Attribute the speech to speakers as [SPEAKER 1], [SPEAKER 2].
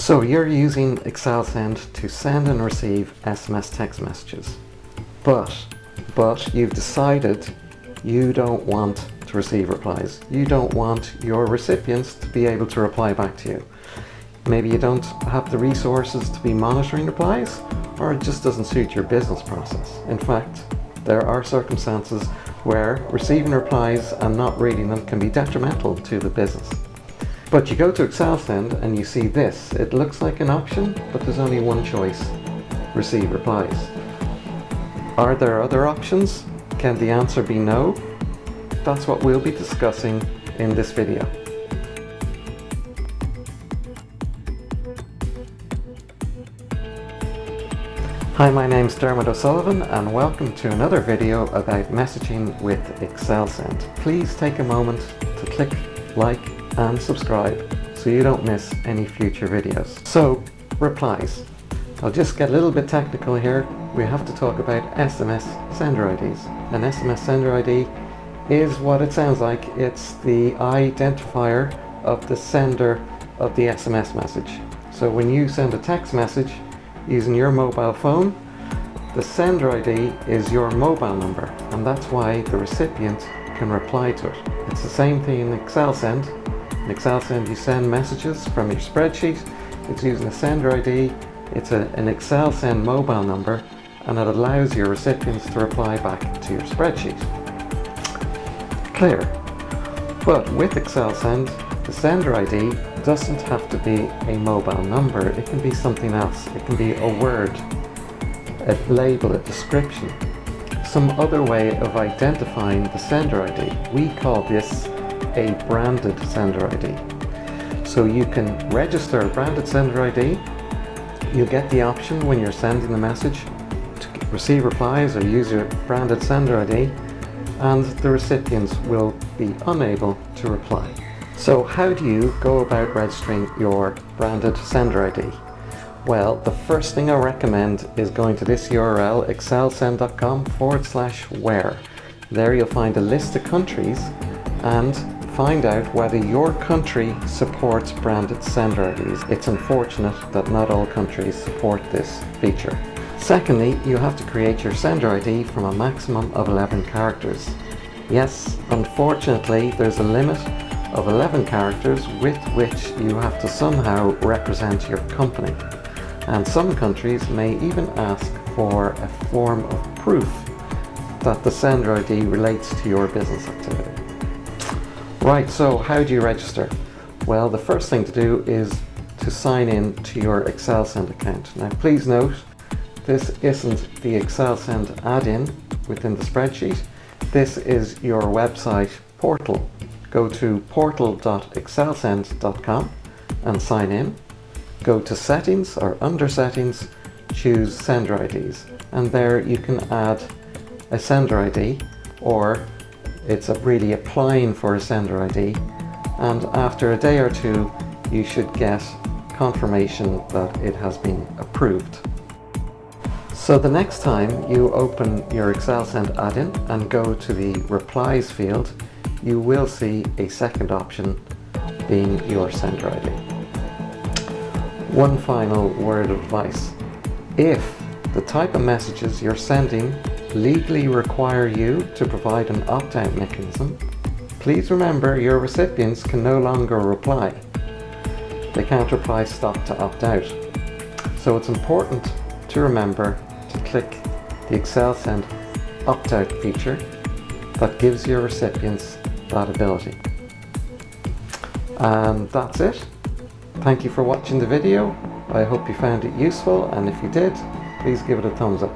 [SPEAKER 1] So you're using ExcelSend to send and receive SMS text messages, but you've decided you don't want to receive replies. You don't want your recipients to be able to reply back to you. Maybe you don't have the resources to be monitoring replies, or it just doesn't suit your business process. In fact, there are circumstances where receiving replies and not reading them can be detrimental to the business. But you go to ExcelSend and you see this. It looks like an option, but there's only one choice: receive replies. Are there other options? Can the answer be no? That's what we'll be discussing in this video. Hi, my name's Dermot O'Sullivan and welcome to another video about messaging with ExcelSend. Please take a moment to click like and subscribe so you don't miss any future videos. So, replies. I'll just get a little bit technical here. We have to talk about SMS Sender Ids. An SMS Sender ID is what it sounds like. It's the identifier of the sender of the SMS message. So when you send a text message using your mobile phone, the sender ID is your mobile number, and that's why the recipient can reply to it. It's the same thing in ExcelSend. In ExcelSend you send messages from your spreadsheet. It's using a sender ID. It's an ExcelSend mobile number, and it allows your recipients to reply back to your spreadsheet. Clear? But with ExcelSend, the sender ID doesn't have to be a mobile number. It can be something else. It can be a word, a label, a description, some other way of identifying the sender ID. We call this a branded sender ID. So you can register a branded sender ID. You get the option when you're sending the message to receive replies or use your branded sender ID, and the recipients will be unable to reply. So how do you go about registering your branded sender ID? Well, the first thing I recommend is going to this URL, excelsend.com/where. There you'll find a list of countries and find out whether your country supports branded sender IDs. It's unfortunate that not all countries support this feature. Secondly, you have to create your sender ID from a maximum of 11 characters. Yes, unfortunately, there's a limit of 11 characters with which you have to somehow represent your company. And some countries may even ask for a form of proof that the sender ID relates to your business activity. Right, so how do you register? Well, the first thing to do is to sign in to your ExcelSend account. Now please note, this isn't the ExcelSend add-in within the spreadsheet. This is your website portal. Go to portal.excelsend.com and sign in. Go to settings, or under settings, choose sender IDs, and there you can add a sender ID, or it's really applying for a sender ID, and after a day or two you should get confirmation that it has been approved. So the next time you open your ExcelSend add-in and go to the replies field, you will see a second option being your sender ID. One final word of advice. If the type of messages you're sending legally require you to provide an opt-out mechanism, please remember your recipients can no longer reply. They can't reply stop to opt out. So it's important to remember to click the ExcelSend opt-out feature that gives your recipients that ability. And that's it. Thank you for watching the video. I hope you found it useful, and if you did, please give it a thumbs up.